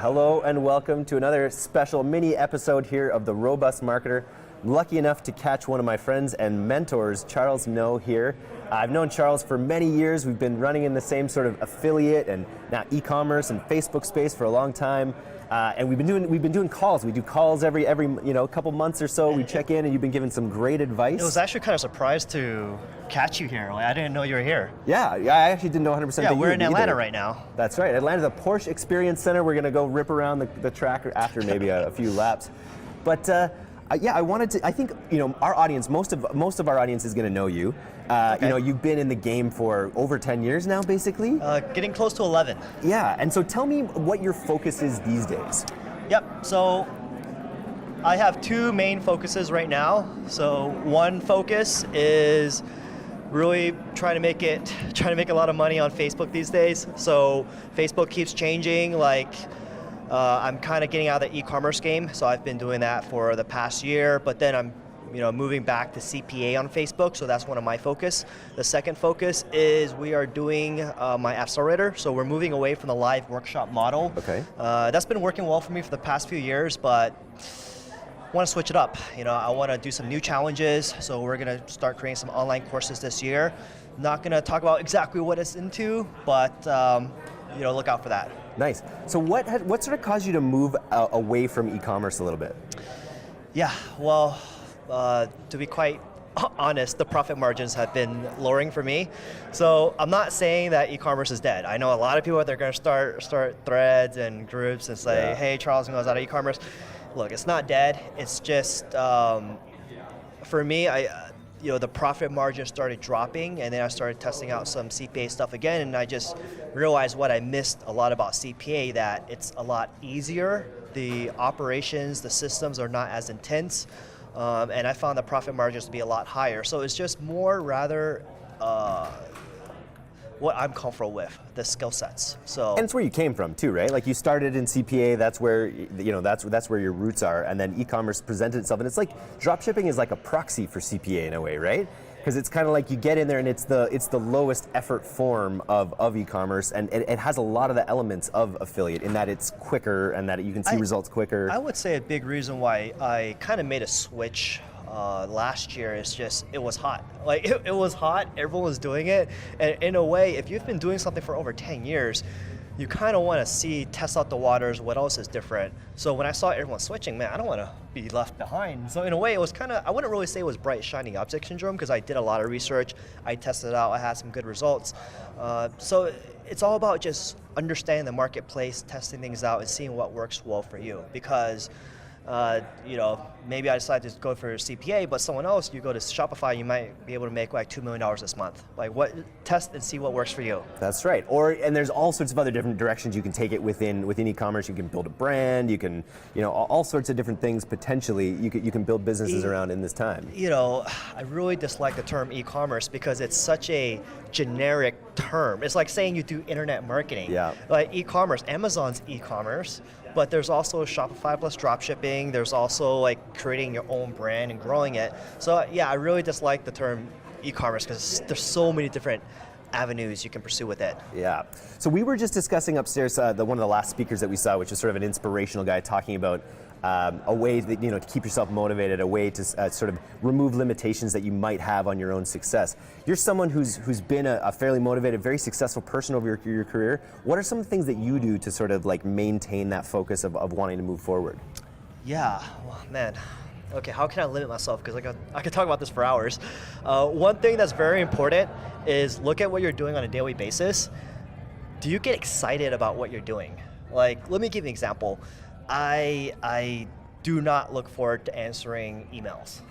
Hello and welcome to another special mini episode here of The Robust Marketer. Lucky enough to catch one of my friends and mentors, Charles No, here. I've known Charles for many years. We've been running in the same sort of affiliate and now e-commerce and Facebook space for a long time. And we've been doing calls. We do calls every couple months or so. We check in, and you've been giving some great advice. It was actually kind of surprised to catch you here. Like, I didn't know you were here. Yeah, I actually didn't know 100%. Yeah, we're in Atlanta right now. That's right, Atlanta, the Porsche Experience Center. We're going to go rip around the track after maybe a few laps. But yeah, I wanted to. I think our audience, most of our audience is going to know you. Okay. You've been in the game for over 10 years now, basically. Getting close to 11. Yeah, and so tell me what your focus is these days. Yep. So I have two main focuses right now. So one focus is really trying to make a lot of money on Facebook these days. So Facebook keeps changing. I'm kind of getting out of the e-commerce game, so I've been doing that for the past year, but then I'm moving back to CPA on Facebook, so that's one of my focus. The second focus is we are doing my accelerator, so we're moving away from the live workshop model. Okay. That's been working well for me for the past few years, but I want to switch it up. I want to do some new challenges, so we're going to start creating some online courses this year. Not going to talk about exactly what it's into, but look out for that. Nice. So what sort of caused you to move away from e-commerce a little bit? Yeah, well, to be quite honest, the profit margins have been lowering for me. So I'm not saying that e-commerce is dead. I know a lot of people out there are going to start threads and groups and say, hey, Charles goes out of e-commerce. Look, it's not dead. It's just, for me, the profit margin started dropping, and then I started testing out some CPA stuff again, and I just realized what I missed a lot about CPA, that it's a lot easier. The operations, the systems are not as intense, and I found the profit margins to be a lot higher. So it's just more rather what I'm comfortable with, the skill sets. So, and it's where you came from too, right? Like you started in CPA, that's where that's where your roots are, and then e-commerce presented itself, and it's like dropshipping is like a proxy for CPA in a way, right? Because it's kind of like you get in there and it's the lowest effort form of e-commerce, and it has a lot of the elements of affiliate in that it's quicker and that you can see results quicker. I would say a big reason why I kind of made a switch last year is just it was hot. Like it was hot, everyone was doing it, and in a way, if you've been doing something for over 10 years, you kind of want to test out the waters, what else is different. So when I saw everyone switching, man, I don't want to be left behind. So in a way, it was kind of, I wouldn't really say it was bright, shiny object syndrome, because I did a lot of research, I tested it out, I had some good results. So it's all about just understanding the marketplace, testing things out, and seeing what works well for you. Because maybe I decided to go for CPA, but someone else, you go to Shopify, you might be able to make like $2 million this month. Test and see what works for you. That's right. And there's all sorts of other different directions you can take it within e-commerce. You can build a brand. You can, all sorts of different things potentially you can build businesses around in this time. I really dislike the term e-commerce because it's such a generic term. It's like saying you do internet marketing. Yeah. Like e-commerce, Amazon's e-commerce. But there's also Shopify plus dropshipping. There's also like creating your own brand and growing it. So yeah, I really dislike the term e-commerce because there's so many different avenues you can pursue with it. Yeah. So we were just discussing upstairs one of the last speakers that we saw, which is sort of an inspirational guy talking about a way that, to keep yourself motivated, a way to sort of remove limitations that you might have on your own success. You're someone who's been a fairly motivated, very successful person over your career. What are some of the things that you do to sort of like maintain that focus of wanting to move forward? Yeah, well, man. Okay, how can I limit myself? Because I could talk about this for hours. One thing that's very important is look at what you're doing on a daily basis. Do you get excited about what you're doing? Like, let me give you an example. I do not look forward to answering emails.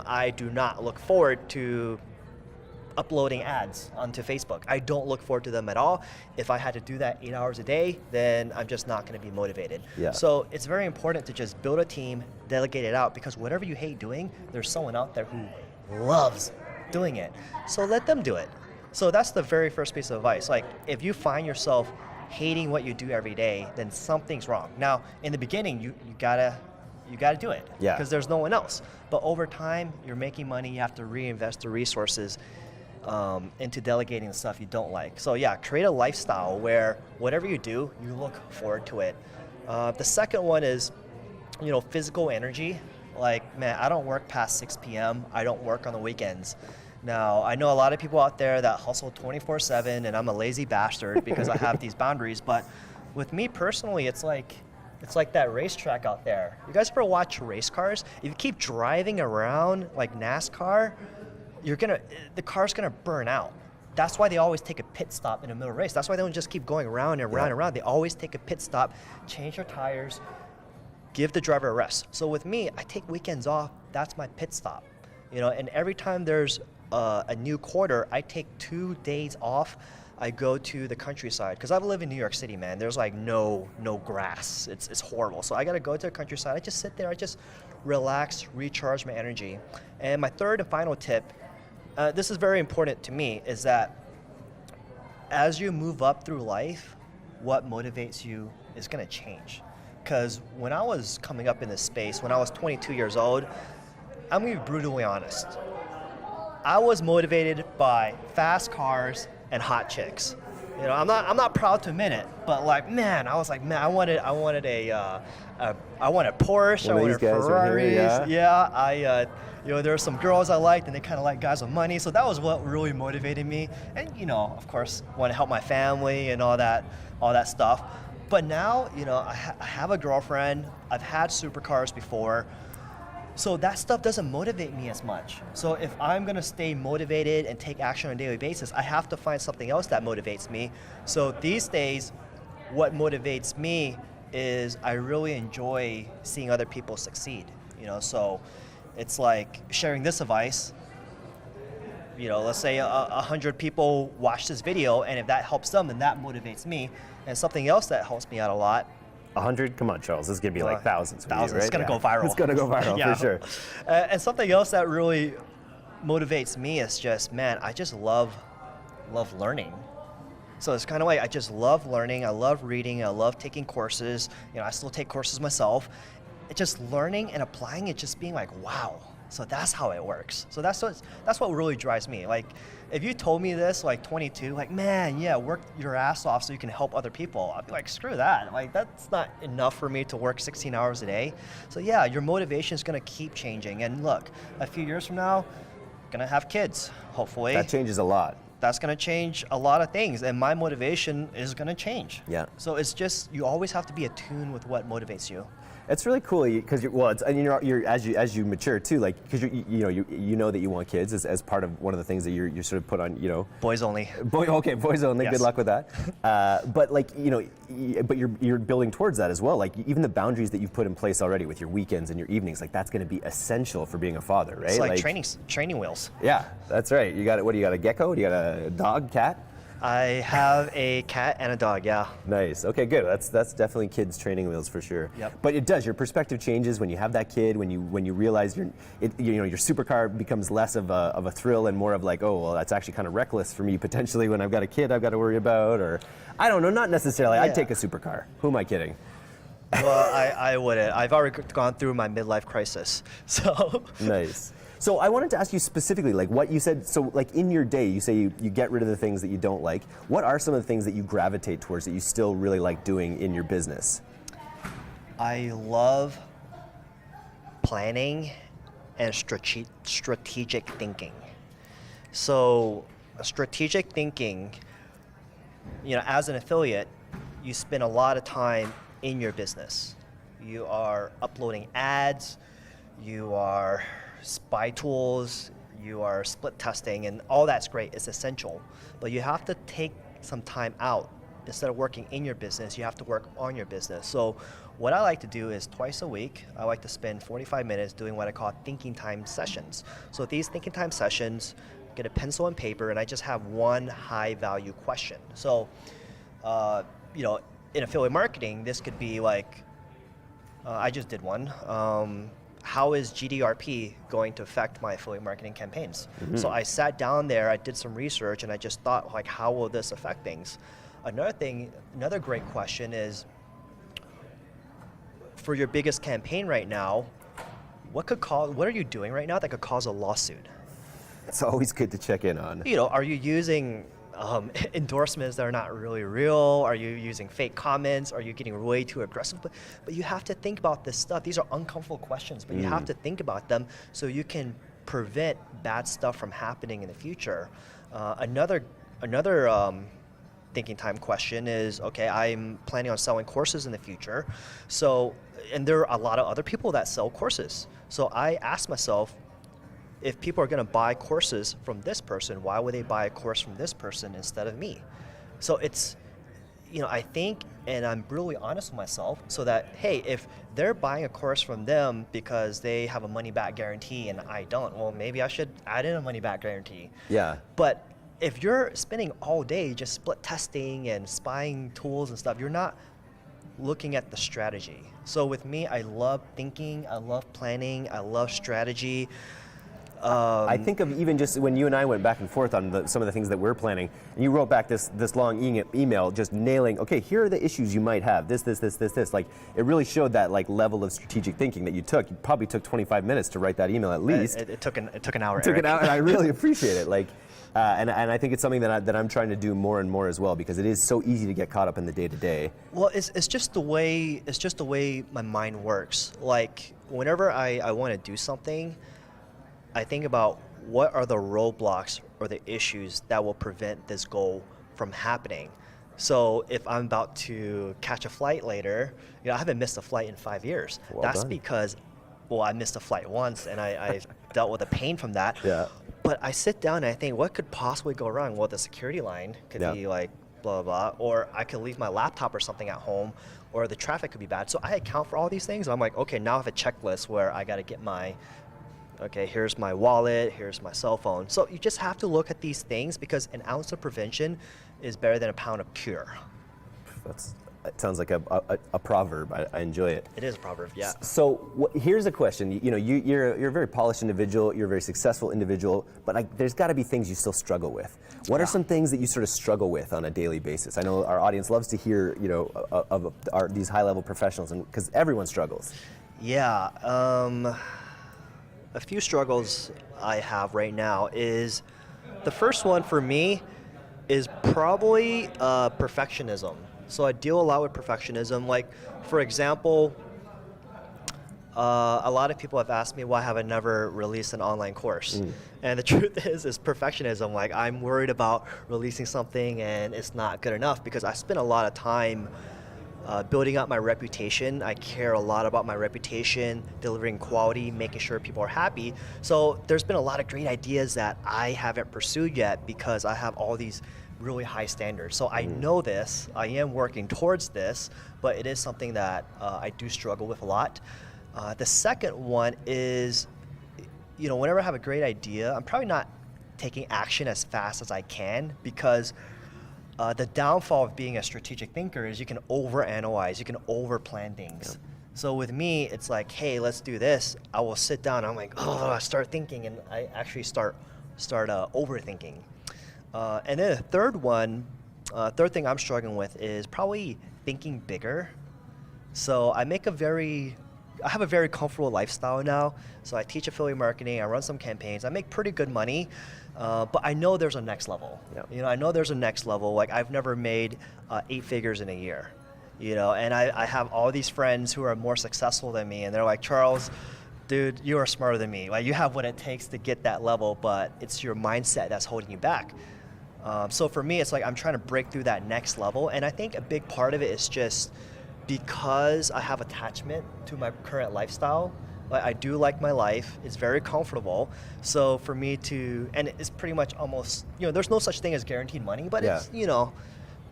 I do not look forward to uploading ads onto Facebook. I don't look forward to them at all. If I had to do that 8 hours a day, then I'm just not going to be motivated. Yeah. So it's very important to just build a team, delegate it out, because whatever you hate doing, there's someone out there who loves doing it. So let them do it. So that's the very first piece of advice. Like, if you find yourself hating what you do every day, then something's wrong. Now, in the beginning, you gotta do it, because there's no one else. But over time, you're making money, you have to reinvest the resources into delegating the stuff you don't like. So yeah, create a lifestyle where whatever you do, you look forward to it. The second one is, physical energy. Like, man, I don't work past 6 p.m. I don't work on the weekends. Now, I know a lot of people out there that hustle 24/7, and I'm a lazy bastard because I have these boundaries. But with me personally, it's like that racetrack out there. You guys ever watch race cars? If you keep driving around like NASCAR, the car's gonna burn out. That's why they always take a pit stop in the middle of the race. That's why they don't just keep going around and around and around. They always take a pit stop, change their tires, give the driver a rest. So with me, I take weekends off. That's my pit stop. And every time there's a new quarter, I take 2 days off. I go to the countryside because I live in New York City, man. There's like no grass. It's horrible. So I gotta go to the countryside. I just sit there. I just relax, recharge my energy. And my third and final tip, this is very important to me, is that as you move up through life, what motivates you is gonna change. Because when I was coming up in this space, when I was 22 years old, I'm gonna be brutally honest. I was motivated by fast cars and hot chicks. I'm not proud to admit it, but I was like, man, I wanted a Porsche, I wanted Ferraris. Yeah, there were some girls I liked, and they kind of like guys with money, so that was what really motivated me. And of course, want to help my family and all that stuff. But now, I have a girlfriend. I've had supercars before. So that stuff doesn't motivate me as much. So if I'm gonna stay motivated and take action on a daily basis, I have to find something else that motivates me. So these days, what motivates me is I really enjoy seeing other people succeed. So it's like sharing this advice. Let's say 100 people watch this video, and if that helps them, then that motivates me. And something else that helps me out a lot. 100? Come on, Charles. This is going to be like thousands. Thousands. Right? It's going to go viral. It's going to go viral for sure. And something else that really motivates me is just, man, I just love learning. So it's kind of like I just love learning. I love reading. I love taking courses. I still take courses myself. It's just learning and applying it, just being like, wow. So that's how it works. So that's what really drives me. Like, if you told me this, like 22, like, man, yeah, work your ass off so you can help other people, I'd be like, screw that. Like, that's not enough for me to work 16 hours a day. So yeah, your motivation is gonna keep changing. And look, a few years from now, gonna have kids, hopefully. That changes a lot. That's gonna change a lot of things, and my motivation is gonna change. Yeah. So it's just, you always have to be attuned with what motivates you. It's really cool because you're as you mature too, like because you know that you want kids as part of one of the things that you're sort of put on, Boys only. Boys only. Yes. Good luck with that. But but you're building towards that as well. Like even the boundaries that you've put in place already with your weekends and your evenings, like that's going to be essential for being a father, right? It's like training wheels. Yeah, that's right. You got what do you got? A gecko? Do you got a dog, cat? I have a cat and a dog, yeah. Nice. Okay, good. That's definitely kids' training wheels for sure. Yep. But it does. Your perspective changes when you have that kid. When you realize your supercar becomes less of a thrill and more of like, oh well, that's actually kind of reckless for me potentially when I've got a kid I've got to worry about, or I don't know, not necessarily. Yeah. I'd take a supercar. Who am I kidding? Well, I wouldn't. I've already gone through my midlife crisis, so. Nice. So I wanted to ask you specifically, like what you said, so like in your day, you say you get rid of the things that you don't like. What are some of the things that you gravitate towards that you still really like doing in your business? I love planning and strategic thinking. So strategic thinking, as an affiliate, you spend a lot of time in your business. You are uploading ads, you are spy tools, you are split testing, and all that's great. It's essential. But you have to take some time out. Instead of working in your business, you have to work on your business. So what I like to do is twice a week, I like to spend 45 minutes doing what I call thinking time sessions. So these thinking time sessions, get a pencil and paper, and I just have one high value question. So, in affiliate marketing, this could be like, I just did one. How is GDRP going to affect my affiliate marketing campaigns? Mm-hmm. So I sat down there, I did some research, and I just thought, like, how will this affect things? Another great question is, for your biggest campaign right now, what are you doing right now that could cause a lawsuit? It's always good to check in on. Are you using endorsements that are not really real? Are you using fake comments? Are you getting way too aggressive? But you have to think about this stuff. These are uncomfortable questions, but you have to think about them so you can prevent bad stuff from happening in the future. Another thinking time question is, okay, I'm planning on selling courses in the future. So, and there are a lot of other people that sell courses. So I ask myself, if people are going to buy courses from this person, why would they buy a course from this person instead of me? So it's, I think, and I'm really honest with myself, so that, hey, if they're buying a course from them because they have a money back guarantee and I don't, well, maybe I should add in a money back guarantee. Yeah. But if you're spending all day just split testing and spying tools and stuff, you're not looking at the strategy. So with me, I love thinking, I love planning, I love strategy. I think of even just when you and I went back and forth on some of the things that we're planning, and you wrote back this long email just nailing, okay, here are the issues you might have, this. Like, it really showed that level of strategic thinking that you took. You probably took 25 minutes to write that email at least. It took an hour. It took an hour, and I really appreciate it. And I think it's something that I'm trying to do more and more as well, because it is so easy to get caught up in the day-to-day. Well, it's just the way my mind works. Like, whenever I want to do something, I think about what are the roadblocks or the issues that will prevent this goal from happening. So if I'm about to catch a flight later, I haven't missed a flight in 5 years. Well That's done. because, I missed a flight once and I dealt with the pain from that. Yeah. But I sit down and I think, what could possibly go wrong? Well, the security line could be blah, blah, blah, or I could leave my laptop or something at home, or the traffic could be bad. So I account for all these things. I'm like, okay, now I have a checklist where I got to get here's my wallet, here's my cell phone. So you just have to look at these things, because an ounce of prevention is better than a pound of cure. It sounds like a proverb. I enjoy it. It is a proverb, yeah. So here's a question. You're a very polished individual. You're a very successful individual, but there's got to be things you still struggle with. What are some things that you sort of struggle with on a daily basis? I know our audience loves to hear, of these high-level professionals, and because everyone struggles. Yeah. A few struggles I have right now is, the first one for me is probably perfectionism. So I deal a lot with perfectionism. Like, for example, a lot of people have asked me why have I never released an online course. And the truth is perfectionism. Like, I'm worried about releasing something and it's not good enough, because I spend a lot of time building up my reputation. I care a lot about my reputation, delivering quality, making sure people are happy. So there's been a lot of great ideas that I haven't pursued yet because I have all these really high standards. So I know this, I am working towards this, but it is something that I do struggle with a lot. The second one is, whenever I have a great idea, I'm probably not taking action as fast as I can, because the downfall of being a strategic thinker is you can overanalyze, you can overplan things. Yep. So with me, it's like, hey, let's do this. I will sit down. I'm like, I start thinking, and I actually start overthinking. And then the third thing I'm struggling with is probably thinking bigger. So I have a very comfortable lifestyle now. So I teach affiliate marketing, I run some campaigns, I make pretty good money. But I know there's a next level. Yep. I know there's a next level. Like, I've never made 8 figures in a year. And I have all these friends who are more successful than me, and they're like, Charles, dude, you are smarter than me. Like, you have what it takes to get that level, but it's your mindset that's holding you back. So for me, it's like I'm trying to break through that next level, and I think a big part of it is just because I have attachment to my current lifestyle. Like, I do like my life. It's very comfortable. So for me and it's pretty much almost, there's no such thing as guaranteed money, but it's,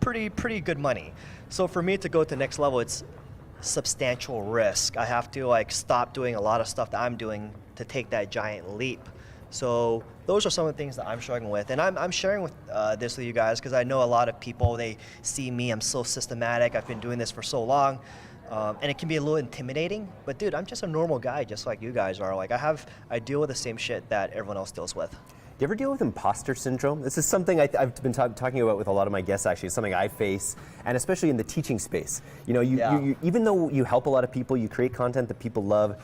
pretty good money. So for me to go to the next level, it's substantial risk. I have to stop doing a lot of stuff that I'm doing to take that giant leap. So those are some of the things that I'm struggling with, and I'm sharing this with you guys because I know a lot of people, they see me, I'm so systematic, I've been doing this for so long, and it can be a little intimidating, but dude, I'm just a normal guy just like you guys are. Like, I deal with the same shit that everyone else deals with. you ever deal with imposter syndrome? This is something I've been talking about with a lot of my guests, actually. It's something I face, and especially in the teaching space. You know, you even though you help a lot of people, you create content that people love,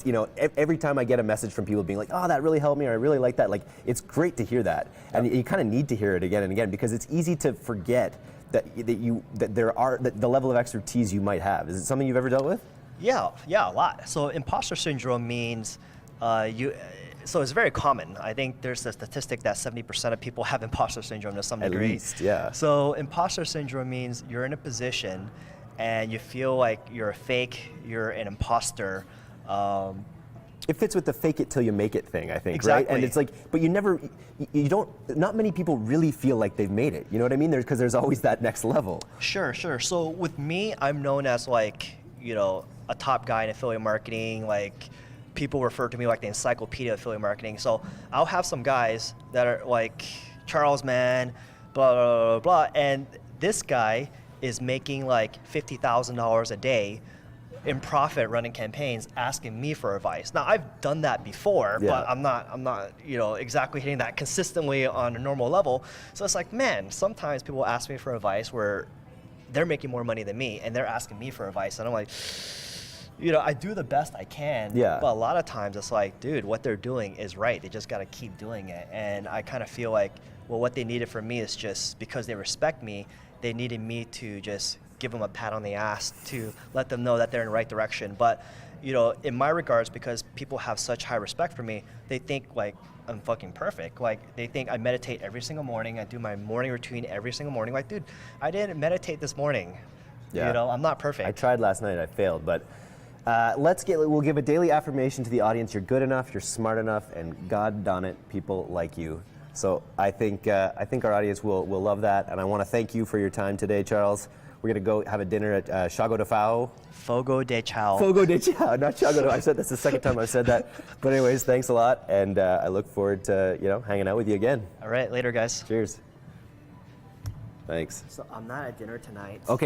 you know, every time I get a message from people being like, oh, that really helped me, or I really like that, like, it's great to hear that. And you kind of need to hear it again and again, because it's easy to forget that the level of expertise you might have. Is it something you've ever dealt with? Yeah, a lot. So imposter syndrome means so it's very common. I think there's a statistic that 70% of people have imposter syndrome to some degree. At least, yeah. So imposter syndrome means you're in a position and you feel like you're a fake, you're an imposter. It fits with the fake it till you make it thing, I think, exactly. right? And it's like, but not many people really feel like they've made it. You know what I mean? Because there's always that next level. Sure. So with me, I'm known as like, you know, a top guy in affiliate marketing, like people refer to me like the encyclopedia of affiliate marketing. So I'll have some guys that are like, Charles, man, blah, blah, blah, blah. And this guy is making like $50,000 a day in profit running campaigns, asking me for advice. Now I've done that before, but I'm not, you know, exactly hitting that consistently on a normal level. So it's like, man, sometimes people ask me for advice where they're making more money than me and they're asking me for advice. And I'm like, you know, I do the best I can, but a lot of times it's like, dude, what they're doing is right. They just got to keep doing it. And I kind of feel like, well, what they needed from me is just because they respect me, they needed me to just give them a pat on the ass to let them know that they're in the right direction. But, you know, in my regards, because people have such high respect for me, they think like I'm fucking perfect. Like they think I meditate every single morning. I do my morning routine every single morning. Like, dude, I didn't meditate this morning. You know, I'm not perfect. I tried last night, I failed, but we'll give a daily affirmation to the audience. You're good enough, you're smart enough, and God darn it, people like you. So I think our audience will love that, and I want to thank you for your time today, Charles. We're going to go have a dinner at Chago de Fao. Fogo de Chao. Fogo de Chao, not Chago de. I said that's the second time I've said that. But anyways, thanks a lot, and I look forward to hanging out with you again. All right, later, guys. Cheers. Thanks. So I'm not at dinner tonight. Okay.